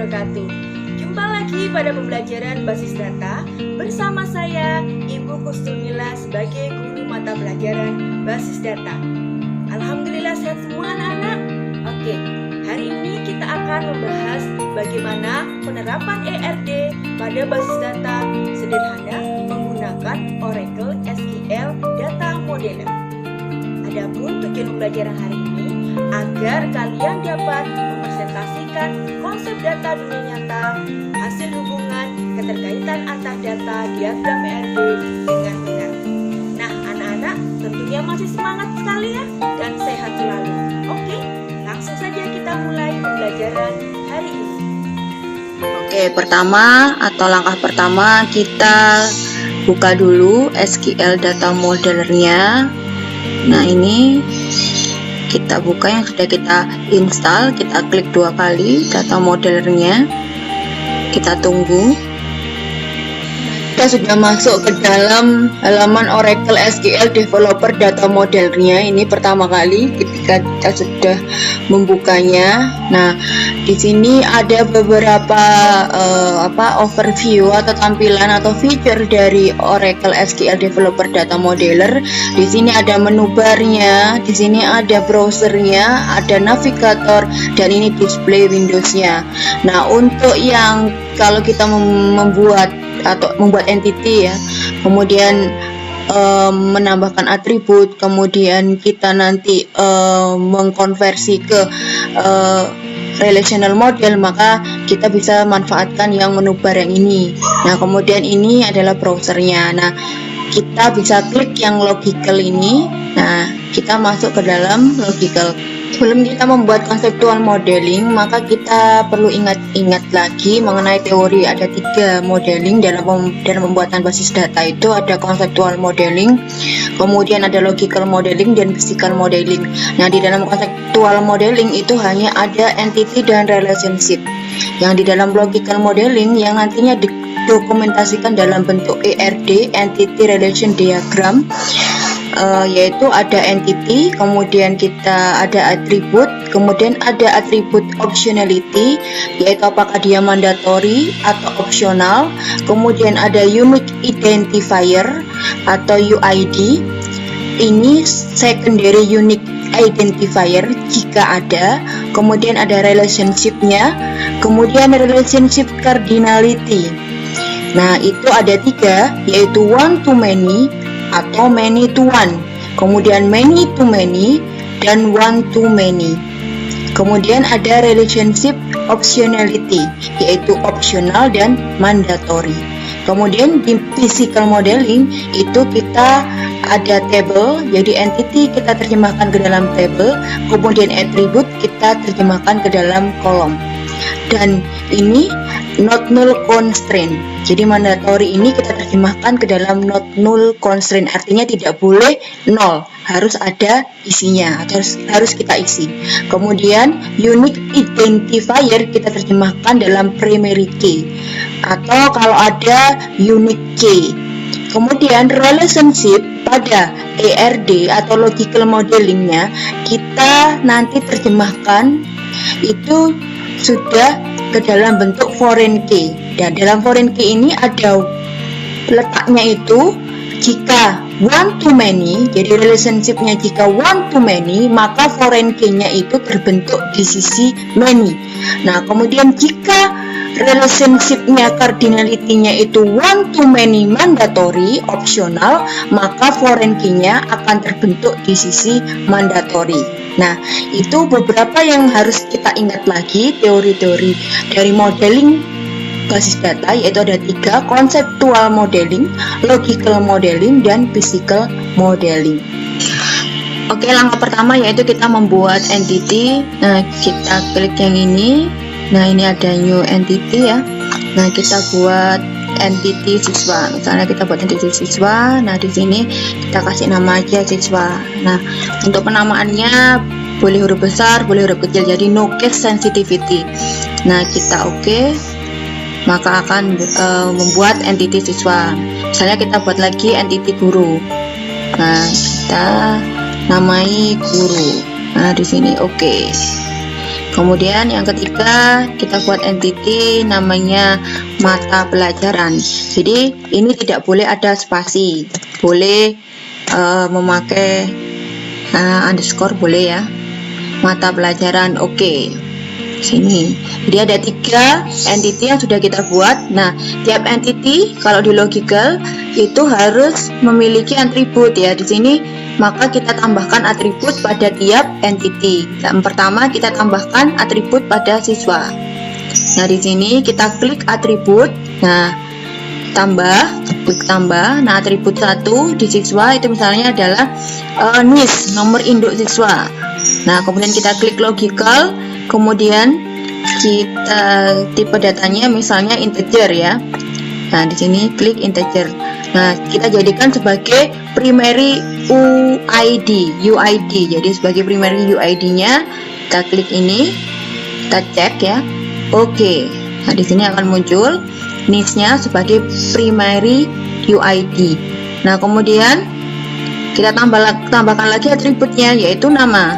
wabarakatuh. Jumpa lagi pada pembelajaran basis data bersama saya, Ibu Kustumila sebagai guru mata pelajaran basis data. Alhamdulillah sehat semua anak-anak. Oke, hari ini kita akan membahas bagaimana penerapan ERD pada basis data sederhana menggunakan Oracle SQL Data Modeler. Adapun tujuan pembelajaran hari ini agar kalian dapat mempresentasikan konsep data dunia nyata, hasil hubungan, keterkaitan antar data, diagram ERD dengan benar. Nah, anak-anak tentunya masih semangat sekali ya dan sehat selalu. Oke, langsung saja kita mulai pembelajaran hari ini. Oke, langkah pertama kita buka dulu SQL Data Modelernya. Nah, ini kita buka yang sudah kita install, kita klik 2 kali data modelernya, kita tunggu. Kita sudah masuk ke dalam halaman Oracle SQL Developer Data Modelernya. Ini pertama kali ketika kita sudah membukanya. Nah, di sini ada beberapa overview atau tampilan atau feature dari Oracle SQL Developer Data Modeler. Di sini ada menu barnya, di sini ada browsernya, ada navigator, dan ini display Windows-nya. Nah, untuk yang kalau kita membuat entity ya, kemudian menambahkan atribut, kemudian kita nanti mengkonversi ke relational model, maka kita bisa manfaatkan yang menu bar yang ini. Nah, kemudian ini adalah browsernya. Nah, kita bisa klik yang logical ini. Nah, kita masuk ke dalam logical. Sebelum kita membuat conceptual modeling, maka kita perlu ingat lagi mengenai teori. Ada 3 modeling dalam pembuatan basis data itu. Ada conceptual modeling, kemudian ada logical modeling, dan physical modeling. Nah, di dalam conceptual modeling itu hanya ada entity dan relationship. Yang di dalam logical modeling yang nantinya didokumentasikan dalam bentuk ERD, entity relation diagram, yaitu ada entity, kemudian kita ada atribut, kemudian ada atribut optionality, yaitu apakah dia mandatory atau opsional, kemudian ada unique identifier atau UID, ini secondary unique identifier jika ada, kemudian ada relationship-nya, kemudian relationship cardinality. Nah, itu ada 3, yaitu one to many atau many to one, kemudian many to many, dan one to many. Kemudian ada relationship optionality, yaitu optional dan mandatory. Kemudian di physical modeling itu kita ada table, jadi entity kita terjemahkan ke dalam table, kemudian attribute kita terjemahkan ke dalam kolom. Dan ini not null constraint. Jadi mandatory ini kita terjemahkan ke dalam not null constraint, artinya tidak boleh nol, harus ada isinya, harus kita isi. Kemudian unique identifier kita terjemahkan dalam primary key, atau kalau ada unique key. Kemudian relationship pada ERD atau logical modelingnya kita nanti terjemahkan itu sudah ke dalam bentuk foreign key. Dan dalam foreign key ini ada letaknya itu jika one to many, jadi relationship-nya jika one to many, maka foreign key-nya itu terbentuk di sisi many. Nah, kemudian jika relationship-nya cardinality-nya itu one to many mandatory, optional, maka foreign key-nya akan terbentuk di sisi mandatory. Nah, itu beberapa yang harus kita ingat lagi teori-teori dari modeling basis data, yaitu ada 3, conceptual modeling, logical modeling, dan physical modeling. Oke, langkah pertama yaitu kita membuat entity. Nah, kita klik yang ini. Nah, ini ada new entity ya. Nah, kita buat entity siswa. Misalnya kita buat entity siswa. Nah, di sini kita kasih nama aja siswa. Nah, untuk penamaannya boleh huruf besar, boleh huruf kecil. Jadi no case sensitivity. Nah, kita oke. Maka akan membuat entity siswa. Misalnya kita buat lagi entity guru. Nah, kita namai guru. Nah, di sini oke. Kemudian yang ketiga, kita buat entity namanya mata pelajaran. Jadi ini tidak boleh ada spasi, boleh memakai underscore boleh ya. Mata pelajaran, oke. Sini. Jadi ada 3 entity yang sudah kita buat. Nah, tiap entity kalau di logical itu harus memiliki atribut ya. Di sini maka kita tambahkan atribut pada tiap entity. Yang pertama kita tambahkan atribut pada siswa. Nah, di sini kita klik atribut. Nah, klik tambah. Nah, atribut 1 di siswa itu misalnya adalah NIS, nomor induk siswa. Nah, kemudian kita klik logical, kemudian kita tipe datanya misalnya integer ya. Nah, di sini klik integer. Nah, kita jadikan sebagai primary UID. Jadi sebagai primary UID-nya kita klik ini, kita cek ya. Oke. Nah, di sini akan muncul NIS-nya sebagai primary UID. Nah, kemudian kita tambahkan lagi atributnya yaitu nama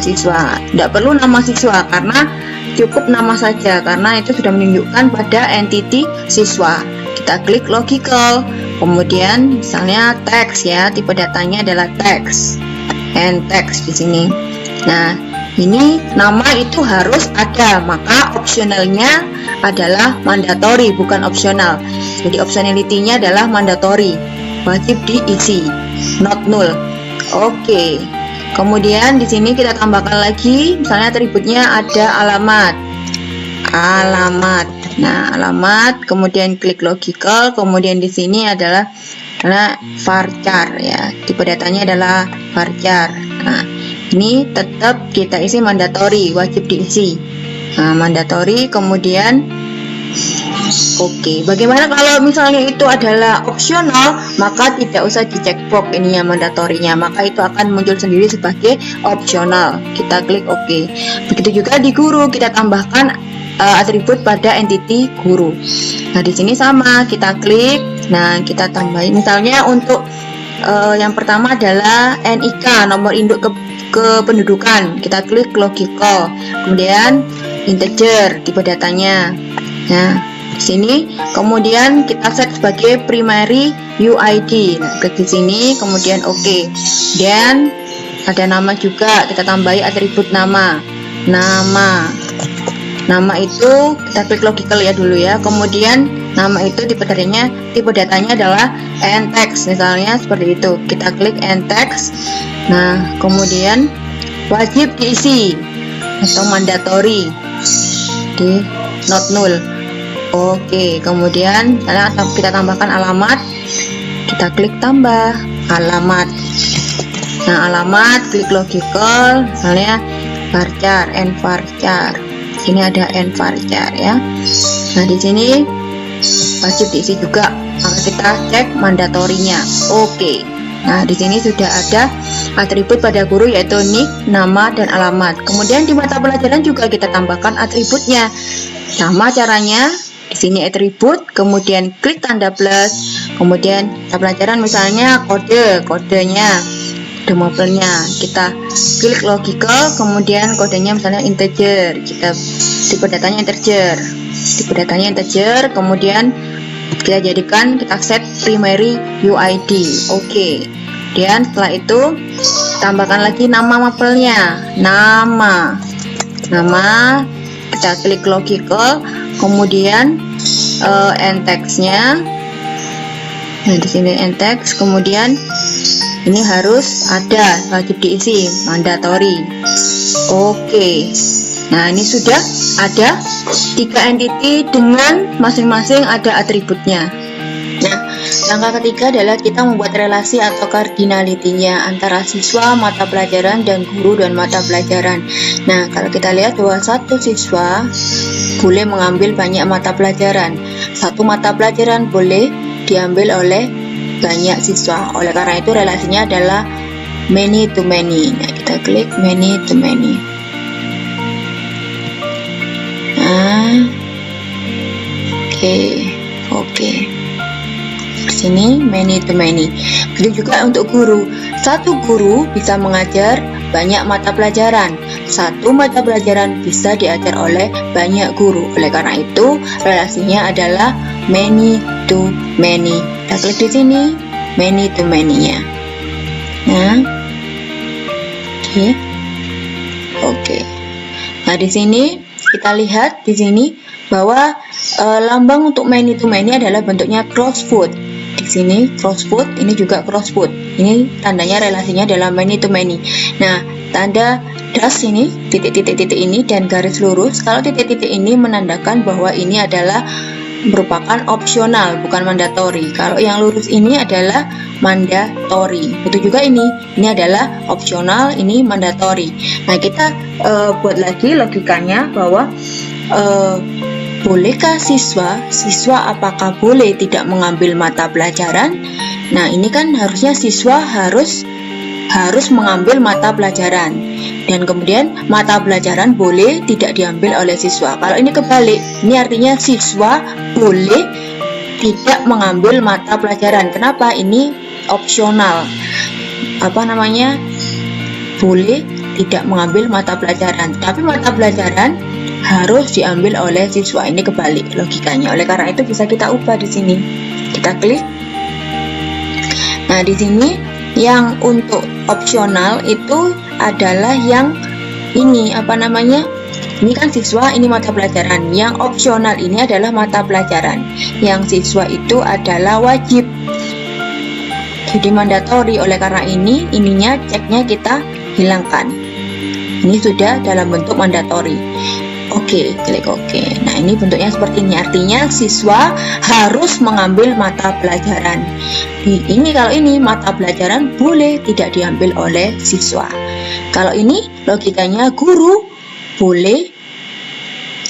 siswa. Tidak perlu nama siswa karena cukup nama saja karena itu sudah menunjukkan pada entity siswa. Kita klik logical, kemudian misalnya teks ya, tipe datanya adalah teks and text di sini. Nah, ini nama itu harus ada, maka opsionalnya adalah mandatory bukan opsional. Jadi optionality-nya adalah mandatory, wajib diisi, not null. Oke. Kemudian di sini kita tambahkan lagi, misalnya atributnya ada alamat. Nah, alamat, kemudian klik logical, kemudian di sini adalah varchar ya. Tipe datanya adalah varchar. Nah, ini tetap kita isi mandatory, wajib diisi. Nah, mandatory, kemudian oke. Bagaimana kalau misalnya itu adalah opsional, maka tidak usah dicek box ini ya mandatorinya, maka itu akan muncul sendiri sebagai opsional. Kita klik oke. Begitu juga di guru, kita tambahkan atribut pada entity guru. Nah, di sini sama, kita klik. Nah, kita tambahin misalnya untuk yang pertama adalah NIK, nomor induk kependudukan. Kita klik logical. Kemudian integer, tipe datanya. Nah, di sini kemudian kita set sebagai primary UID. Nah, klik di sini, kemudian oke. Dan ada nama juga, kita tambahi atribut nama. Nama itu kita klik logical ya dulu ya. Kemudian nama itu tipe datanya adalah ntext misalnya seperti itu. Kita klik ntext. Nah, kemudian wajib diisi atau mandatory di not null. Oke, kemudian kita tambahkan alamat. Kita klik tambah alamat. Nah, alamat klik logical misalnya varchar, varchar. Sini ada varchar ya. Nah, di sini wajib diisi juga. Maka kita cek mandatorinya. Oke. Nah, di sini sudah ada atribut pada guru yaitu nick, nama, dan alamat. Kemudian di mata pelajaran juga kita tambahkan atributnya. Sama caranya, di sini atribut, kemudian klik tanda plus, kemudian mata pelajaran misalnya kodenya, mapelnya, kita klik logical, kemudian kodenya misalnya integer, kita tipe datanya integer, kemudian kita jadikan, kita set primary UID. Oke. Dan setelah itu tambahkan lagi nama mapelnya, nama, kita klik logical, kemudian ntext-nya. Nah, di sini ntext, kemudian ini harus ada, wajib diisi, mandatory. Oke. Nah, ini sudah ada 3 entity dengan masing-masing ada atributnya. Nah, langkah ketiga adalah kita membuat relasi atau cardinality-nya antara siswa, mata pelajaran, dan guru dan mata pelajaran. Nah, kalau kita lihat bahwa satu siswa boleh mengambil banyak mata pelajaran. Satu mata pelajaran boleh diambil oleh banyak siswa. Oleh karena itu relasinya adalah many to many. Nah, kita klik many to many. Nah, oke. Di sini many to many. Begitu juga untuk guru. Satu guru bisa mengajar banyak mata pelajaran. Satu mata pelajaran bisa diajar oleh banyak guru. Oleh karena itu, relasinya adalah many to many. Kita klik di sini, many to many-nya. Nah, oke. Nah, di sini kita lihat di sini bahwa lambang untuk many to many adalah bentuknya crossfoot. Di sini crossfoot, ini juga crossfoot. Ini tandanya relasinya adalah many to many. Nah, tanda dash ini, titik-titik-titik ini dan garis lurus. Kalau titik-titik ini menandakan bahwa ini adalah merupakan opsional, bukan mandatory. Kalau yang lurus ini adalah mandatory. Betul juga ini adalah opsional, ini mandatory. Nah, kita buat lagi logikanya bahwa bolehkah siswa apakah boleh tidak mengambil mata pelajaran? Nah, ini kan harusnya siswa harus mengambil mata pelajaran, dan kemudian mata pelajaran boleh tidak diambil oleh siswa. Kalau ini kebalik, ini artinya siswa boleh tidak mengambil mata pelajaran. Kenapa? Ini opsional. Boleh tidak mengambil mata pelajaran, tapi mata pelajaran harus diambil oleh siswa. Ini kebalik logikanya. Oleh karena itu bisa kita ubah di sini. Kita klik. Nah, di sini yang untuk opsional itu adalah yang ini ini kan siswa, ini mata pelajaran. Yang opsional ini adalah mata pelajaran. Yang siswa itu adalah wajib. Jadi mandatori. Oleh karena ininya ceknya kita hilangkan. Ini sudah dalam bentuk mandatori. Oke, klik oke. Nah, ini bentuknya seperti ini. Artinya siswa harus mengambil mata pelajaran. Kalau ini mata pelajaran boleh tidak diambil oleh siswa. Kalau ini logikanya guru boleh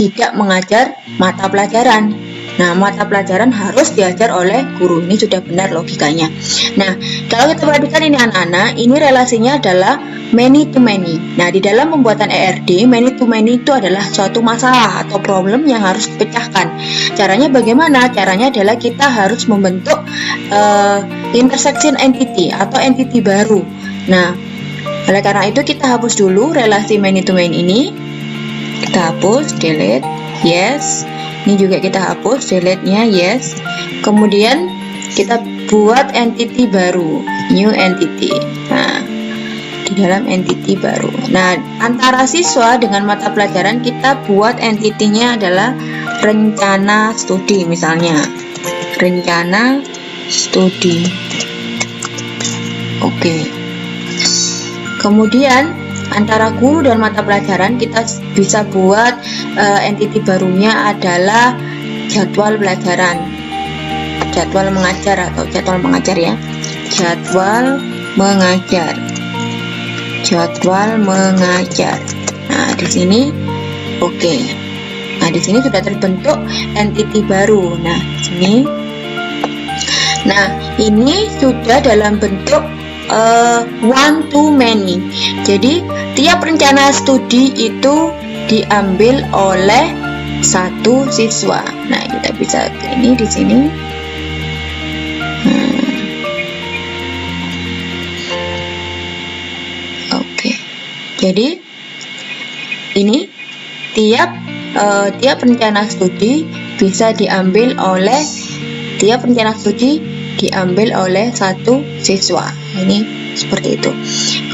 tidak mengajar mata pelajaran. Nah, mata pelajaran harus diajar oleh guru. Ini sudah benar logikanya. Nah, kalau kita perhatikan ini anak-anak, ini relasinya adalah many to many. Nah, di dalam pembuatan ERD, many to many itu adalah suatu masalah atau problem yang harus dipecahkan. Caranya bagaimana? Caranya adalah kita harus membentuk intersection entity atau entity baru. Nah, oleh karena itu kita hapus dulu relasi many to many ini. Kita hapus, delete, yes. Ini juga kita hapus, delete-nya, yes. Kemudian kita buat entity baru, new entity. Nah, di dalam entity baru. Nah, antara siswa dengan mata pelajaran kita buat entity-nya adalah rencana studi misalnya. Rencana studi. Oke. Kemudian antara guru dan mata pelajaran kita bisa buat entity barunya adalah jadwal pelajaran, jadwal mengajar atau jadwal mengajar ya, jadwal mengajar. Nah, di sini oke. Nah, di sini sudah terbentuk entity baru. Nah, sini. Nah, ini sudah dalam bentuk one to many. Jadi tiap rencana studi itu diambil oleh satu siswa. Nah, kita bisa ini di sini. Oke. Jadi ini tiap rencana studi bisa diambil oleh satu siswa. Ini seperti itu.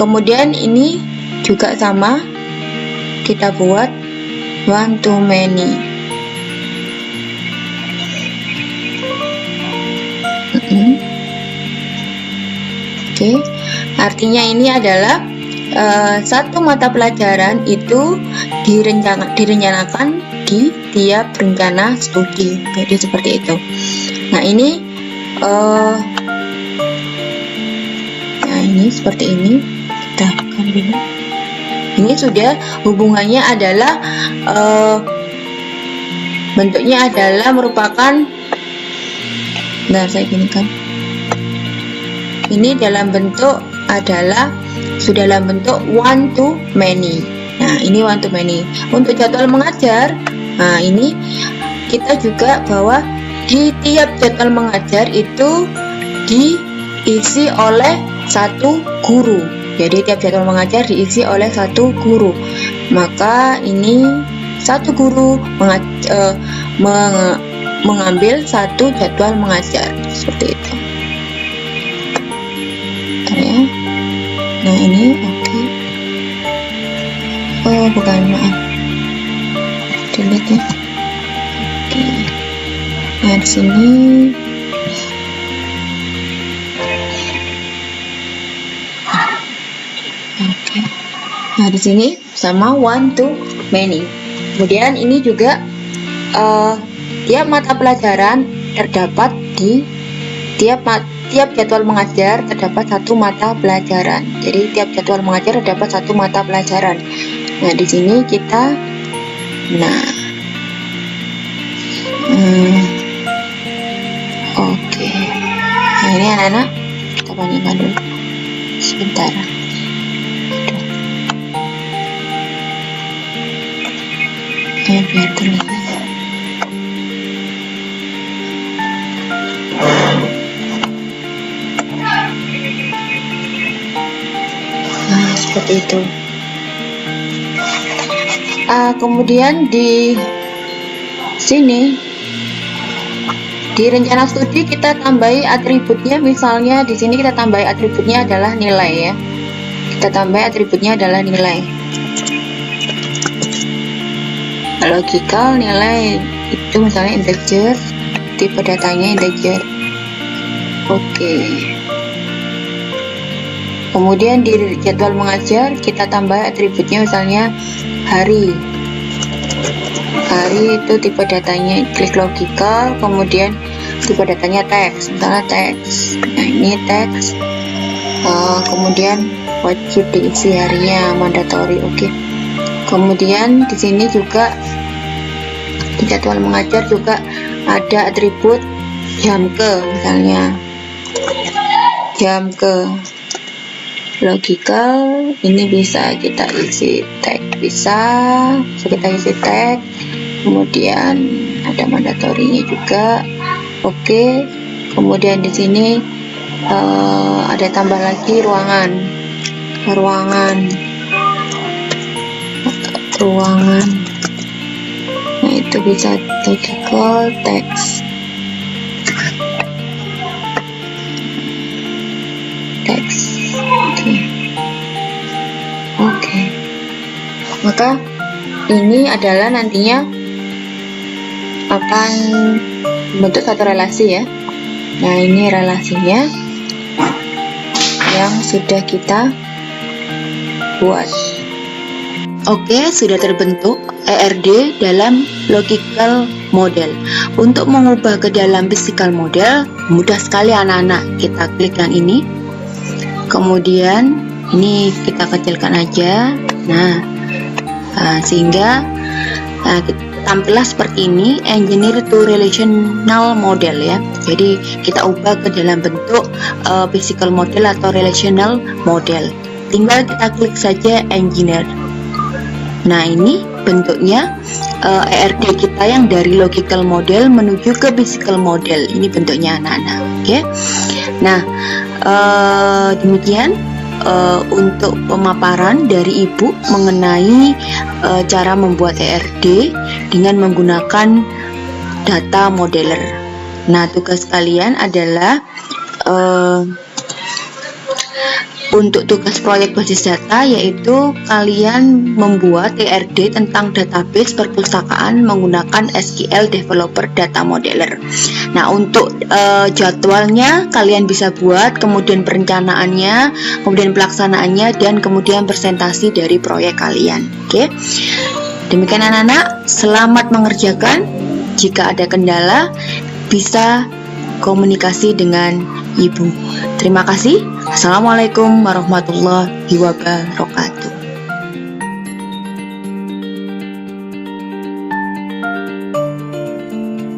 Kemudian ini juga sama, kita buat one to many. Oke, artinya ini adalah satu mata pelajaran itu direncanakan di tiap rencana studi. Jadi seperti itu. Nah, ini ini seperti ini. Kita kan ini sudah hubungannya adalah bentuknya adalah merupakan, saya gini kan. Ini dalam bentuk adalah sudah dalam bentuk one to many. Nah, ini one to many. Untuk jadwal mengajar, nah ini kita juga bahwa di tiap jadwal mengajar itu diisi oleh satu guru. Jadi tiap jadwal mengajar diisi oleh satu guru. Maka ini satu guru mengambil satu jadwal mengajar seperti itu. Ya. Nah ini oke. Oh bukan, maaf, delete ya. Oke. Nah di sini oke. Nah di sini sama one to many. Kemudian ini juga tiap mata pelajaran terdapat di tiap jadwal mengajar terdapat satu mata pelajaran. Jadi tiap jadwal mengajar terdapat satu mata pelajaran. Nah di sini kita, oke. Nah ini anak-anak kita bandingkan dulu sebentar. Biar terlihat. Nah seperti itu. Kemudian di sini di rencana studi kita tambahi atributnya. Misalnya di sini kita tambahi atributnya adalah nilai ya. Kita tambahi atributnya adalah nilai. Logical nilai itu misalnya integer, tipe datanya integer. Oke. Kemudian di jadwal mengajar kita tambah atributnya misalnya hari. Hari itu tipe datanya klik logical, kemudian tipe datanya teks, misalnya teks. Nah ini teks. Kemudian wajib diisi harinya, mandatory. Oke. Kemudian di sini juga di jadwal mengajar juga ada atribut jam ke, misalnya jam ke. Logical ini bisa kita isi tag, bisa kita isi tag, kemudian ada mandatorinya juga. Oke. Kemudian di sini ada tambah lagi ruangan. Nah itu bisa logical text. Oke. Maka ini adalah nantinya akan membentuk satu relasi ya. Nah ini relasinya yang sudah kita buat. Oke, sudah terbentuk ERD dalam logical model. Untuk mengubah ke dalam physical model mudah sekali anak-anak. Kita klik yang ini. Kemudian ini kita kecilkan aja. Nah, sehingga tampillah seperti ini, engineer to relational model ya. Jadi kita ubah ke dalam bentuk physical model atau relational model. Tinggal kita klik saja engineer. Nah ini bentuknya ERD kita yang dari logical model menuju ke physical model. Ini bentuknya anak-anak. Oke. Nah demikian untuk pemaparan dari Ibu mengenai cara membuat ERD dengan menggunakan data modeler. Nah tugas kalian adalah untuk tugas proyek basis data, yaitu kalian membuat ERD tentang database perpustakaan menggunakan SQL Developer Data Modeler. Nah untuk jadwalnya kalian bisa buat, kemudian perencanaannya, kemudian pelaksanaannya, dan kemudian presentasi dari proyek kalian. Oke, demikian anak-anak, selamat mengerjakan. Jika ada kendala bisa komunikasi dengan Ibu. Terima kasih. Assalamualaikum warahmatullahi wabarakatuh.